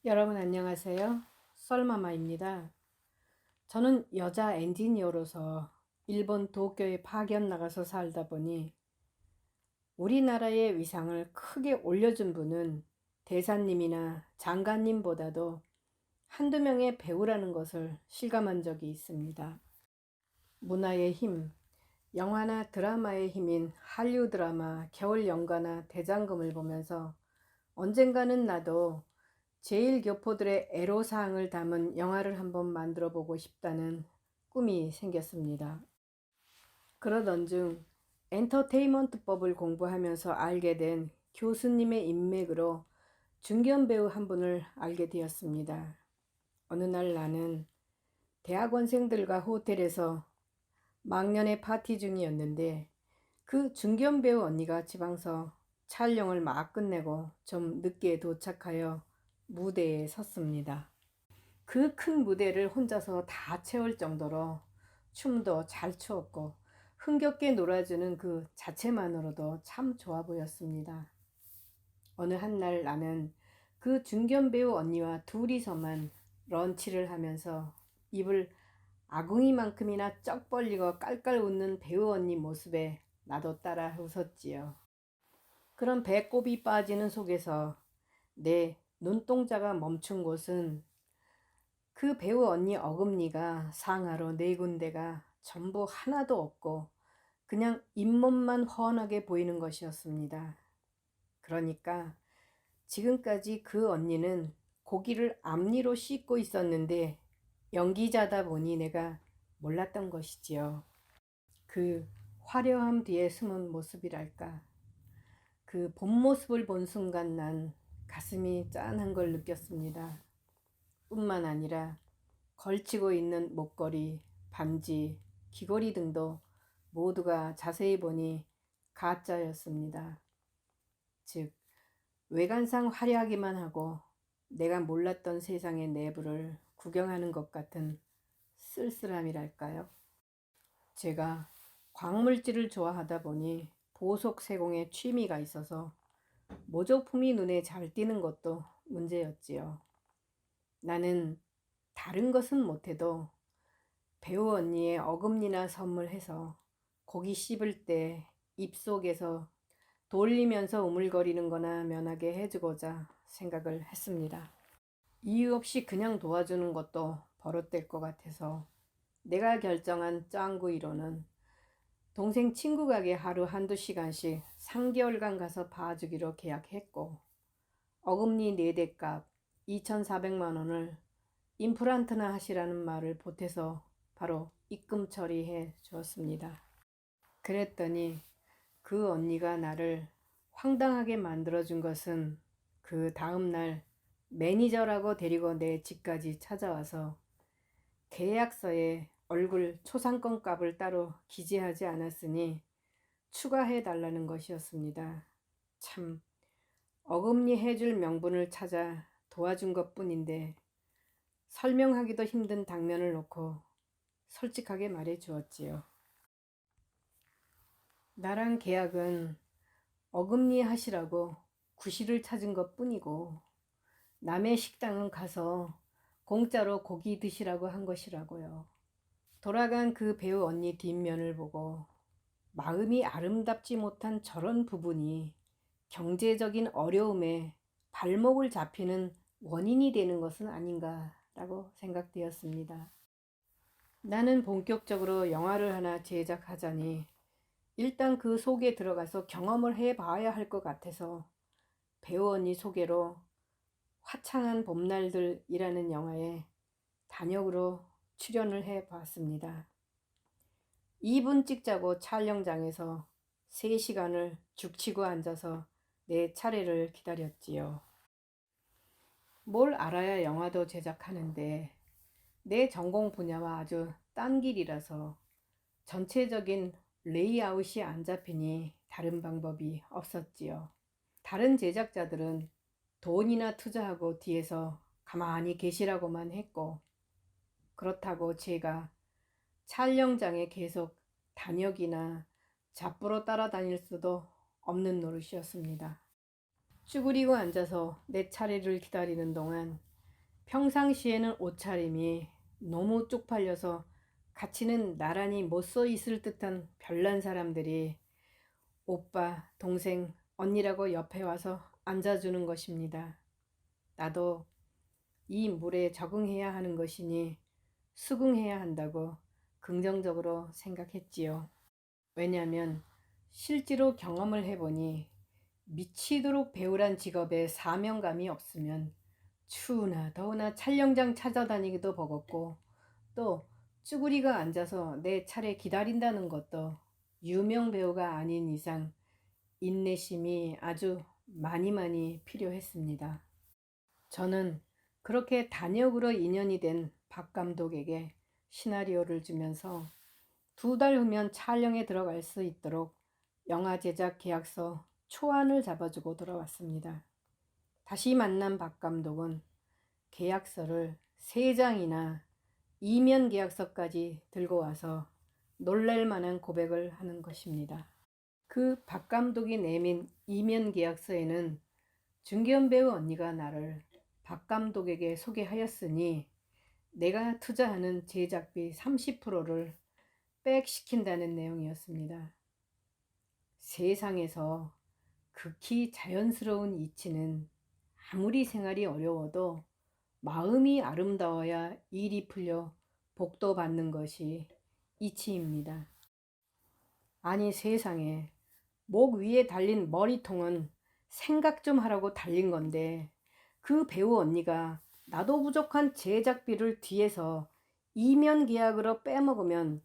여러분 안녕하세요. 썰마마입니다. 저는 여자 엔지니어로서 일본 도쿄에 파견 나가서 살다 보니 우리나라의 위상을 크게 올려준 분은 대사님이나 장관님보다도 한두 명의 배우라는 것을 실감한 적이 있습니다. 문화의 힘, 영화나 드라마의 힘인 한류 드라마 겨울 연가나 대장금을 보면서 언젠가는 나도 제일 교포들의 애로사항을 담은 영화를 한번 만들어 보고 싶다는 꿈이 생겼습니다. 그러던 중 엔터테인먼트법을 공부하면서 알게 된 교수님의 인맥으로 중견 배우 한 분을 알게 되었습니다. 어느 날 나는 대학원생들과 호텔에서 막년회 파티 중이었는데 그 중견 배우 언니가 지방서 촬영을 막 끝내고 좀 늦게 도착하여 무대에 섰습니다. 그 큰 무대를 혼자서 다 채울 정도로 춤도 잘 추었고 흥겹게 놀아주는 그 자체만으로도 참 좋아 보였습니다. 어느 한 날 나는 그 중견 배우 언니와 둘이서만 런치를 하면서 입을 아궁이만큼이나 쩍 벌리고 깔깔 웃는 배우 언니 모습에 나도 따라 웃었지요. 그런 배꼽이 빠지는 속에서 내 눈동자가 멈춘 곳은 그 배우 언니 어금니가 상하로 4군데가 전부 하나도 없고 그냥 잇몸만 훤하게 보이는 것이었습니다. 그러니까 지금까지 그 언니는 고기를 앞니로 씻고 있었는데 연기자다 보니 내가 몰랐던 것이지요. 그 화려함 뒤에 숨은 모습이랄까. 그 본 모습을 본 순간 난 가슴이 짠한 걸 느꼈습니다. 뿐만 아니라 걸치고 있는 목걸이, 반지, 귀걸이 등도 모두가 자세히 보니 가짜였습니다. 즉, 외관상 화려하기만 하고 내가 몰랐던 세상의 내부를 구경하는 것 같은 쓸쓸함이랄까요? 제가 광물질을 좋아하다 보니 보석 세공에 취미가 있어서 모조품이 눈에 잘 띄는 것도 문제였지요. 나는 다른 것은 못해도 배우 언니의 어금니나 선물해서 고기 씹을 때 입속에서 돌리면서 우물거리는 거나 면하게 해주고자 생각을 했습니다. 이유 없이 그냥 도와주는 것도 버릇될 것 같아서 내가 결정한 짱구이로는 동생 친구 가게 하루 한두 시간씩 3개월간 가서 봐주기로 계약했고 어금니 4대 값 2,400만 원을 임플란트나 하시라는 말을 보태서 바로 입금 처리해 주었습니다. 그랬더니 그 언니가 나를 황당하게 만들어준 것은 그 다음날 매니저라고 데리고 내 집까지 찾아와서 계약서에 얼굴 초상권 값을 따로 기재하지 않았으니 추가해 달라는 것이었습니다. 참 어금니 해줄 명분을 찾아 도와준 것뿐인데 설명하기도 힘든 당면을 놓고 솔직하게 말해 주었지요. 나랑 계약은 어금니 하시라고 구실을 찾은 것뿐이고 남의 식당은 가서 공짜로 고기 드시라고 한 것이라고요. 돌아간 그 배우 언니 뒷면을 보고 마음이 아름답지 못한 저런 부분이 경제적인 어려움에 발목을 잡히는 원인이 되는 것은 아닌가라고 생각되었습니다. 나는 본격적으로 영화를 하나 제작하자니 일단 그 속에 들어가서 경험을 해봐야 할 것 같아서 배우 언니 소개로 화창한 봄날들이라는 영화에 단역으로 출연을 해봤습니다. 2분 찍자고 촬영장에서 3시간을 죽치고 앉아서 내 차례를 기다렸지요. 뭘 알아야 영화도 제작하는데 내 전공 분야와 아주 딴 길이라서 전체적인 레이아웃이 안 잡히니 다른 방법이 없었지요. 다른 제작자들은 돈이나 투자하고 뒤에서 가만히 계시라고만 했고 그렇다고 제가 촬영장에 계속 단역이나 잡부로 따라다닐 수도 없는 노릇이었습니다. 쭈그리고 앉아서 내 차례를 기다리는 동안 평상시에는 옷차림이 너무 쪽팔려서 가치는 나란히 못 서 있을 듯한 별난 사람들이 오빠, 동생, 언니라고 옆에 와서 앉아주는 것입니다. 나도 이 물에 적응해야 하는 것이니 수긍해야 한다고 긍정적으로 생각했지요. 왜냐하면 실제로 경험을 해보니 미치도록 배우란 직업에 사명감이 없으면 추우나 더우나 촬영장 찾아다니기도 버겁고, 또 쭈구리가 앉아서 내 차례 기다린다는 것도 유명 배우가 아닌 이상 인내심이 아주 많이 필요했습니다. 저는 그렇게 단역으로 인연이 된 박 감독에게 시나리오를 주면서 2달 후면 촬영에 들어갈 수 있도록 영화 제작 계약서 초안을 잡아주고 돌아왔습니다. 다시 만난 박 감독은 계약서를 3장이나 이면 계약서까지 들고 와서 놀랄만한 고백을 하는 것입니다. 그 박 감독이 내민 이면 계약서에는 중견 배우 언니가 나를 박 감독에게 소개하였으니 내가 투자하는 제작비 30%를 백시킨다는 내용이었습니다. 세상에서 극히 자연스러운 이치는 아무리 생활이 어려워도 마음이 아름다워야 일이 풀려 복도 받는 것이 이치입니다. 아니 세상에, 목 위에 달린 머리통은 생각 좀 하라고 달린 건데 그 배우 언니가 나도 부족한 제작비를 뒤에서 이면 계약으로 빼먹으면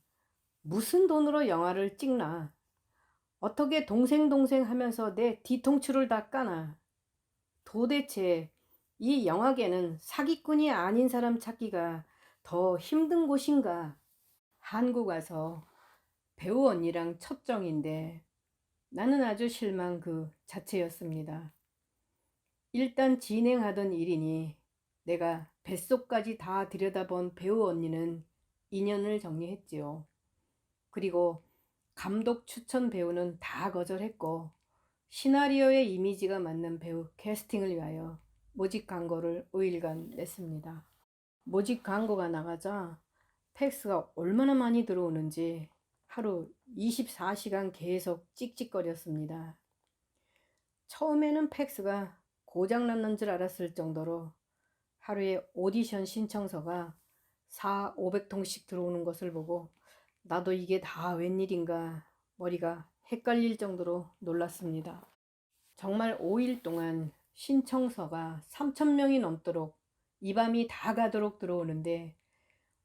무슨 돈으로 영화를 찍나? 어떻게 동생 하면서 내 뒤통수를 다 까나? 도대체 이 영화계는 사기꾼이 아닌 사람 찾기가 더 힘든 곳인가? 한국 와서 배우 언니랑 첫 정인데 나는 아주 실망 그 자체였습니다. 일단 진행하던 일이니 내가 뱃속까지 다 들여다본 배우 언니는 인연을 정리했지요. 그리고 감독 추천 배우는 다 거절했고 시나리오의 이미지가 맞는 배우 캐스팅을 위하여 모집 광고를 5일간 냈습니다. 모집 광고가 나가자 팩스가 얼마나 많이 들어오는지 하루 24시간 계속 찍찍거렸습니다. 처음에는 팩스가 고장났는 줄 알았을 정도로 하루에 오디션 신청서가 400~500통씩 들어오는 것을 보고 나도 이게 다 웬일인가 머리가 헷갈릴 정도로 놀랐습니다. 정말 5일 동안 신청서가 3,000명이 넘도록 이 밤이 다 가도록 들어오는데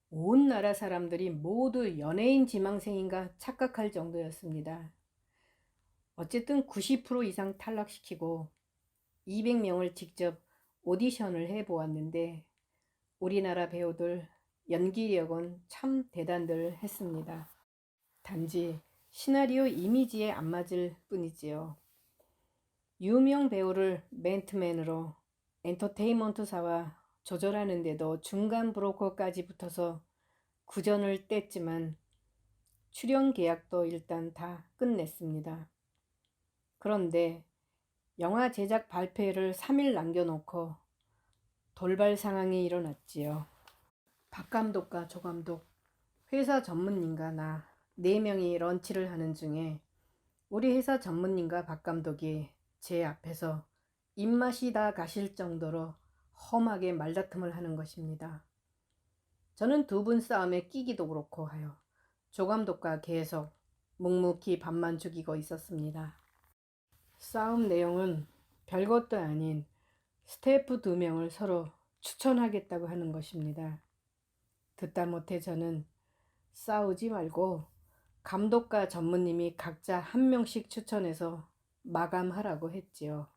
온 나라 사람들이 모두 연예인 지망생인가 착각할 정도였습니다. 어쨌든 90% 이상 탈락시키고 200명을 직접 오디션을 해보았는데 우리나라 배우들 연기력은 참 대단들 했습니다. 단지 시나리오 이미지에 안 맞을 뿐이지요. 유명 배우를 맨투맨으로 엔터테인먼트사와 조절하는데도 중간 브로커까지 붙어서 구전을 뗐지만 출연 계약도 일단 다 끝냈습니다. 그런데 영화 제작 발표를 3일 남겨놓고 돌발 상황이 일어났지요. 박 감독과 조 감독, 회사 전문인과 나 4명이 런치를 하는 중에 우리 회사 전문인과 박 감독이 제 앞에서 입맛이 다 가실 정도로 험하게 말다툼을 하는 것입니다. 저는 2분 싸움에 끼기도 그렇고 하여 조 감독과 계속 묵묵히 밥만 죽이고 있었습니다. 싸움 내용은 별것도 아닌 스태프 2명을 서로 추천하겠다고 하는 것입니다. 듣다 못해 저는 싸우지 말고 감독과 전무님이 각자 1명씩 추천해서 마감하라고 했지요.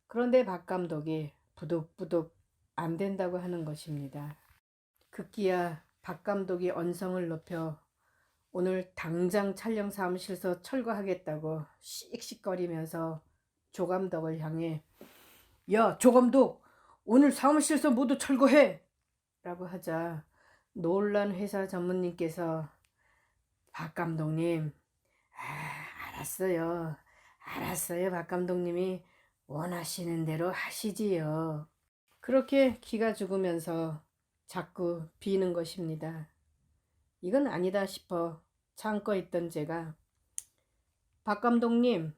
그런데 박 감독이 부득부득 안 된다고 하는 것입니다. 급기야 박 감독이 언성을 높여 오늘 당장 촬영 사무실에서 철거하겠다고 씩씩거리면서 조 감독을 향해 야, 조 감독, 오늘 사무실에서 모두 철거해! 라고 하자 놀란 회사 전무님께서 박 감독님, 알았어요 박 감독님이 원하시는 대로 하시지요. 그렇게 기가 죽으면서 자꾸 비는 것입니다. 이건 아니다 싶어 참고 있던 제가, 박 감독님,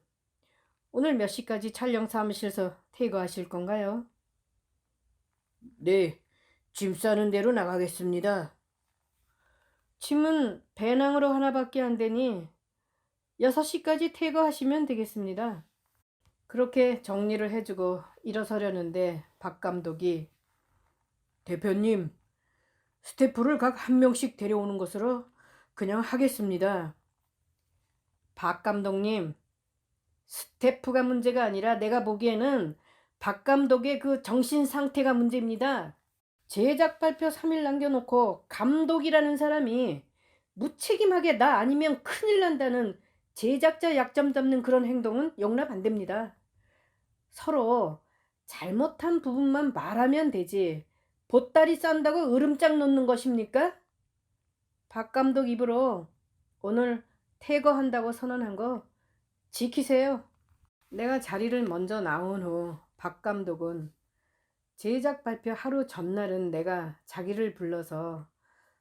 오늘 몇 시까지 촬영 사무실에서 퇴거하실 건가요? 네, 짐 싸는 대로 나가겠습니다. 짐은 배낭으로 하나밖에 안 되니 6시까지 퇴거하시면 되겠습니다. 그렇게 정리를 해주고 일어서려는데 박 감독이, 대표님, 스태프를 각 한 명씩 데려오는 것으로 그냥 하겠습니다. 박 감독님, 스태프가 문제가 아니라 내가 보기에는 박 감독의 그 정신 상태가 문제입니다. 제작 발표 3일 남겨놓고 감독이라는 사람이 무책임하게 나 아니면 큰일 난다는 제작자 약점 잡는 그런 행동은 용납 안 됩니다. 서로 잘못한 부분만 말하면 되지 보따리 싼다고 으름장 놓는 것입니까? 박 감독 입으로 오늘 퇴거한다고 선언한 거 지키세요. 내가 자리를 먼저 나온 후 박 감독은 제작 발표 하루 전날은 내가 자기를 불러서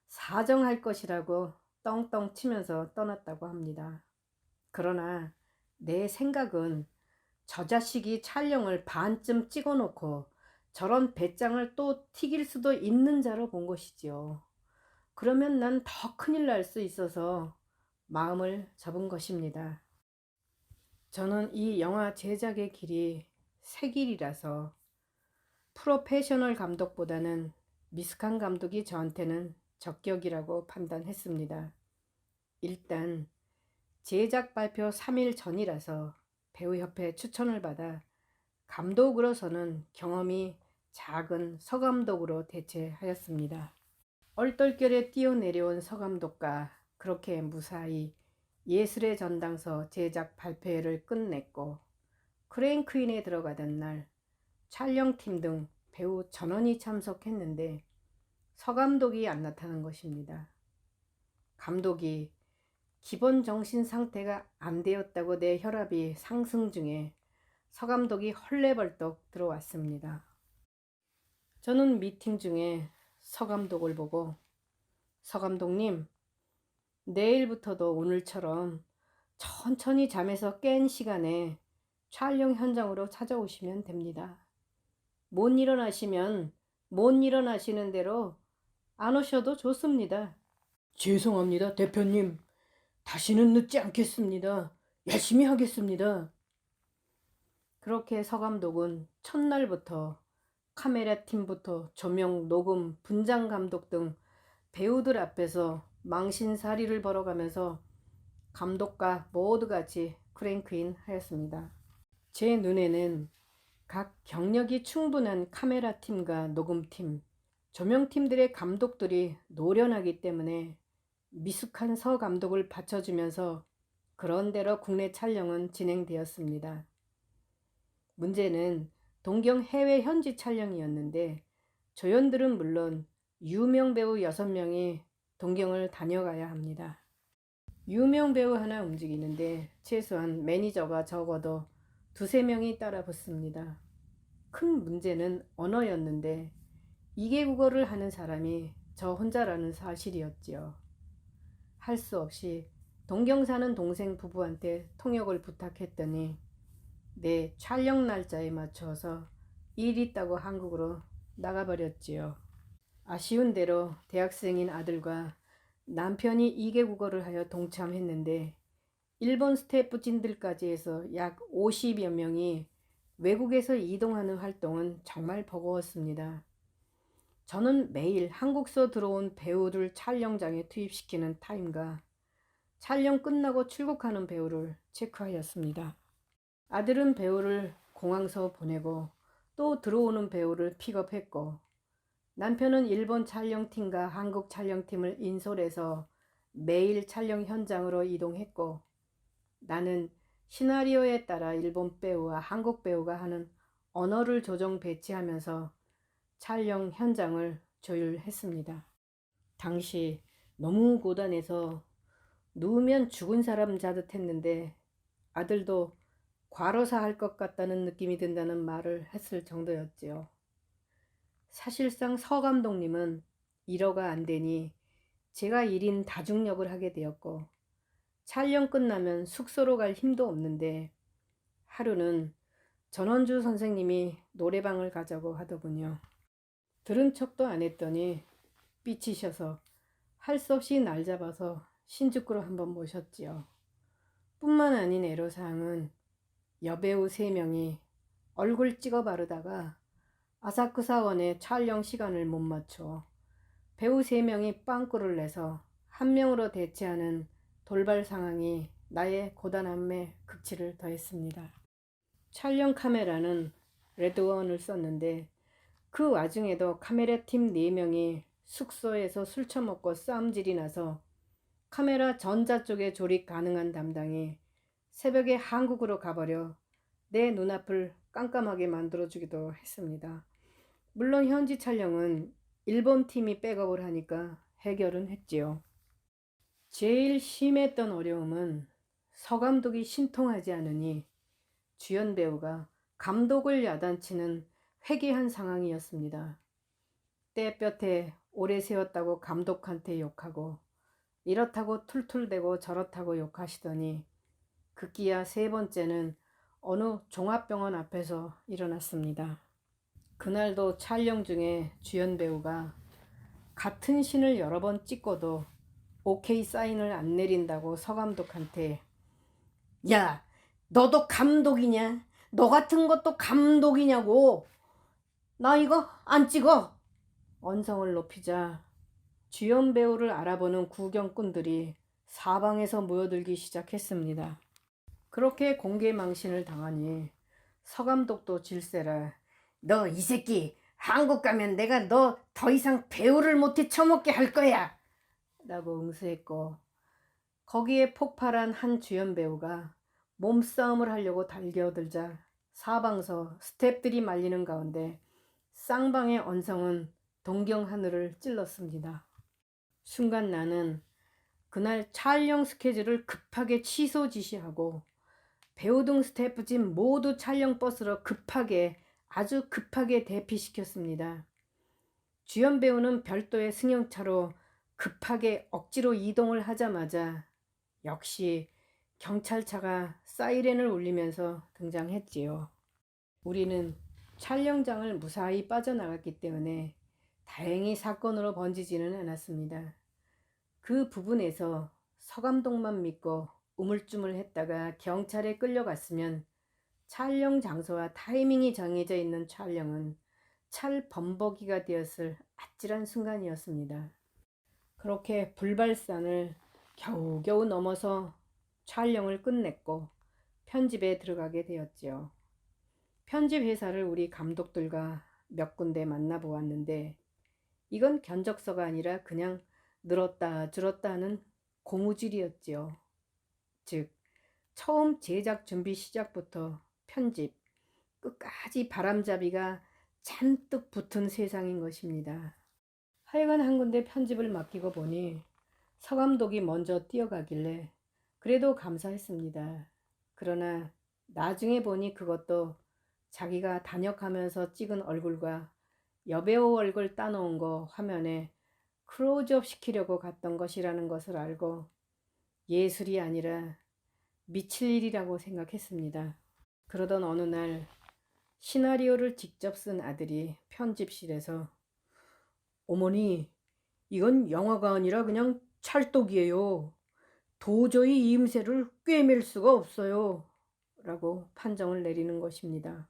사정할 것이라고 떵떵 치면서 떠났다고 합니다. 그러나 내 생각은 저 자식이 촬영을 반쯤 찍어놓고 저런 배짱을 또 튀길 수도 있는 자로 본 것이지요. 그러면 난 더 큰일 날 수 있어서 마음을 접은 것입니다. 저는 이 영화 제작의 길이 새 길이라서 프로페셔널 감독보다는 미숙한 감독이 저한테는 적격이라고 판단했습니다. 일단 제작 발표 3일 전이라서 배우협회 추천을 받아 감독으로서는 경험이 작은 서감독으로 대체하였습니다. 얼떨결에 뛰어내려온 서감독과 그렇게 무사히 예술의 전당서 제작 발표회를 끝냈고 크레인크인에 들어가던 날 촬영팀 등 배우 전원이 참석했는데 서감독이 안 나타난 것입니다. 감독이 기본 정신 상태가 안 되었다고 내 혈압이 상승 중에 서감독이 헐레벌떡 들어왔습니다. 저는 미팅 중에 서감독을 보고, 서감독님, 내일부터도 오늘처럼 천천히 잠에서 깬 시간에 촬영 현장으로 찾아오시면 됩니다. 못 일어나시면 못 일어나시는 대로 안 오셔도 좋습니다. 죄송합니다, 대표님. 다시는 늦지 않겠습니다. 열심히 하겠습니다. 그렇게 서감독은 첫날부터 카메라 팀부터 조명, 녹음, 분장 감독 등 배우들 앞에서 망신살이를 벌어가면서 감독과 모두 같이 크랭크인 하였습니다. 제 눈에는 각 경력이 충분한 카메라 팀과 녹음팀, 조명팀들의 감독들이 노련하기 때문에 미숙한 서 감독을 받쳐주면서 그런대로 국내 촬영은 진행되었습니다. 문제는 동경 해외 현지 촬영이었는데 조연들은 물론 유명 배우 6명이 동경을 다녀가야 합니다. 유명 배우 하나 움직이는데 최소한 매니저가 적어도 2~3명이 따라 붙습니다. 큰 문제는 언어였는데 2개 국어를 하는 사람이 저 혼자라는 사실이었지요. 할 수 없이 동경 사는 동생 부부한테 통역을 부탁했더니 내 촬영 날짜에 맞춰서 일 있다고 한국으로 나가버렸지요. 아쉬운 대로 대학생인 아들과 남편이 2개 국어를 하여 동참했는데 일본 스태프진들까지 해서 약 50여 명이 외국에서 이동하는 활동은 정말 버거웠습니다. 저는 매일 한국서 들어온 배우들 촬영장에 투입시키는 타임과 촬영 끝나고 출국하는 배우를 체크하였습니다. 아들은 배우를 공항서 보내고 또 들어오는 배우를 픽업했고 남편은 일본 촬영팀과 한국 촬영팀을 인솔해서 매일 촬영 현장으로 이동했고 나는 시나리오에 따라 일본 배우와 한국 배우가 하는 언어를 조정 배치하면서 촬영 현장을 조율했습니다. 당시 너무 고단해서 누우면 죽은 사람 자듯 했는데 아들도 과로사 할 것 같다는 느낌이 든다는 말을 했을 정도였지요. 사실상 서 감독님은 1호가 안 되니 제가 1인 다중역을 하게 되었고, 촬영 끝나면 숙소로 갈 힘도 없는데 하루는 전원주 선생님이 노래방을 가자고 하더군요. 들은 척도 안 했더니 삐치셔서 할 수 없이 날 잡아서 신주쿠로 한번 모셨지요. 뿐만 아닌 애로사항은 여배우 3명이 얼굴 찍어 바르다가 아사쿠사원에 촬영 시간을 못 맞춰 배우 3명이 빵꾸를 내서 1명으로 대체하는 돌발 상황이 나의 고단함에 극치를 더했습니다. 촬영 카메라는 레드원을 썼는데 그 와중에도 카메라팀 4명이 숙소에서 술 처먹고 싸움질이 나서 카메라 전자 쪽에 조립 가능한 담당이 새벽에 한국으로 가버려 내 눈앞을 깜깜하게 만들어주기도 했습니다. 물론 현지 촬영은 일본 팀이 백업을 하니까 해결은 했지요. 제일 심했던 어려움은 서 감독이 신통하지 않으니 주연 배우가 감독을 야단치는 회개한 상황이었습니다. 때볕에 오래 세웠다고 감독한테 욕하고 이렇다고 툴툴대고 저렇다고 욕하시더니 급기야 3번째는 어느 종합병원 앞에서 일어났습니다. 그날도 촬영 중에 주연 배우가 같은 씬을 여러 번 찍고도 오케이 사인을 안 내린다고 서 감독한테 야, 너도 감독이냐? 너 같은 것도 감독이냐고. 나 이거 안 찍어. 언성을 높이자 주연 배우를 알아보는 구경꾼들이 사방에서 모여들기 시작했습니다. 그렇게 공개 망신을 당하니 서 감독도 질세라. 너 이 새끼 한국 가면 내가 너 더 이상 배우를 못해 처먹게 할 거야 라고 응수했고, 거기에 폭발한 한 주연 배우가 몸싸움을 하려고 달겨들자 사방서 스태프들이 말리는 가운데 쌍방의 언성은 동경 하늘을 찔렀습니다. 순간 나는 그날 촬영 스케줄을 급하게 취소 지시하고 배우 등 스태프진 모두 촬영 버스로 아주 급하게 대피시켰습니다. 주연 배우는 별도의 승용차로 급하게 억지로 이동을 하자마자 역시 경찰차가 사이렌을 울리면서 등장했지요. 우리는 촬영장을 무사히 빠져나갔기 때문에 다행히 사건으로 번지지는 않았습니다. 그 부분에서 서 감독만 믿고 우물쭈물했다가 경찰에 끌려갔으면 촬영 장소와 타이밍이 정해져 있는 촬영은 찰범벅이가 되었을 아찔한 순간이었습니다. 그렇게 불발산을 겨우겨우 넘어서 촬영을 끝냈고 편집에 들어가게 되었지요. 편집 회사를 우리 감독들과 몇 군데 만나보았는데 이건 견적서가 아니라 그냥 늘었다 줄었다 하는 고무줄이었지요. 즉 처음 제작 준비 시작부터 편집 끝까지 바람잡이가 잔뜩 붙은 세상인 것입니다. 하여간 한 군데 편집을 맡기고 보니 서 감독이 먼저 뛰어가길래 그래도 감사했습니다. 그러나 나중에 보니 그것도 자기가 단역하면서 찍은 얼굴과 여배우 얼굴 따놓은 거 화면에 클로즈업 시키려고 갔던 것이라는 것을 알고 예술이 아니라 미칠 일이라고 생각했습니다. 그러던 어느 날 시나리오를 직접 쓴 아들이 편집실에서 어머니, 이건 영화가 아니라 그냥 찰떡이에요. 도저히 이음새를 꿰맬 수가 없어요 라고 판정을 내리는 것입니다.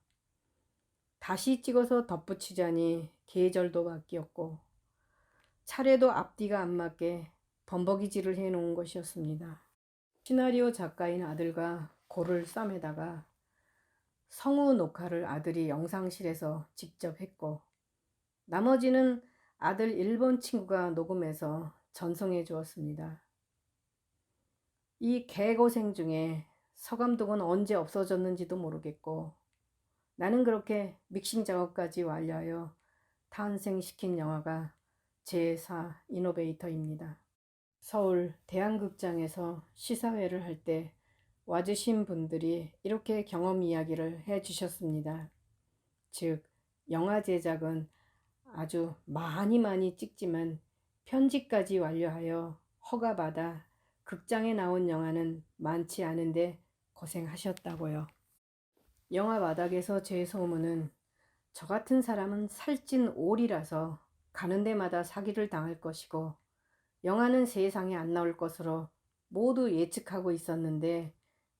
다시 찍어서 덧붙이자니 계절도 바뀌었고 차례도 앞뒤가 안 맞게 범벅이질을 해놓은 것이었습니다. 시나리오 작가인 아들과 고를 싸매다가 성우 녹화를 아들이 영상실에서 직접 했고 나머지는 아들 일본 친구가 녹음해서 전송해 주었습니다. 이 개고생 중에 서 감독은 언제 없어졌는지도 모르겠고 나는 그렇게 믹싱 작업까지 완료하여 탄생시킨 영화가 제4 이노베이터입니다. 서울 대한극장에서 시사회를 할 때 와주신 분들이 이렇게 경험 이야기를 해주셨습니다. 즉 영화 제작은 아주 많이 찍지만 편집까지 완료하여 허가받아 극장에 나온 영화는 많지 않은데 고생하셨다고요. 영화 바닥에서 제 소문은 저 같은 사람은 살찐 오리라서 가는 데마다 사기를 당할 것이고 영화는 세상에 안 나올 것으로 모두 예측하고 있었는데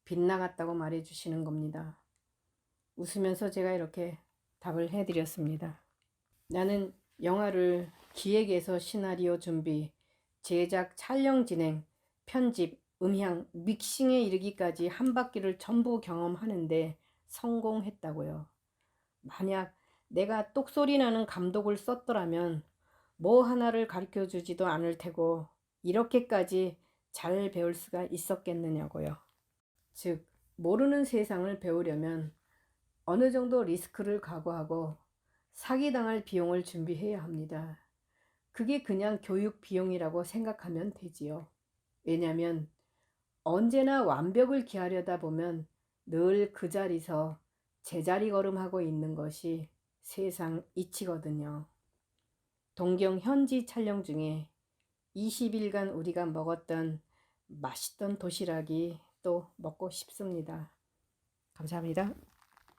빗나갔다고 말해 주시는 겁니다. 웃으면서 제가 이렇게 답을 해드렸습니다. 나는 영화를 기획에서 시나리오 준비, 제작, 촬영 진행, 편집, 음향, 믹싱에 이르기까지 한 바퀴를 전부 경험하는데 성공했다고요. 만약 내가 똑소리 나는 감독을 썼더라면 뭐 하나를 가르쳐 주지도 않을 테고 이렇게까지 잘 배울 수가 있었겠느냐고요. 즉, 모르는 세상을 배우려면 어느 정도 리스크를 각오하고 사기당할 비용을 준비해야 합니다. 그게 그냥 교육 비용이라고 생각하면 되지요. 왜냐하면 언제나 완벽을 기하려다 보면 늘 그 자리서 제자리 걸음하고 있는 것이 세상 이치거든요. 동경 현지 촬영 중에 20일간 우리가 먹었던 맛있던 도시락이 또 먹고 싶습니다. 감사합니다.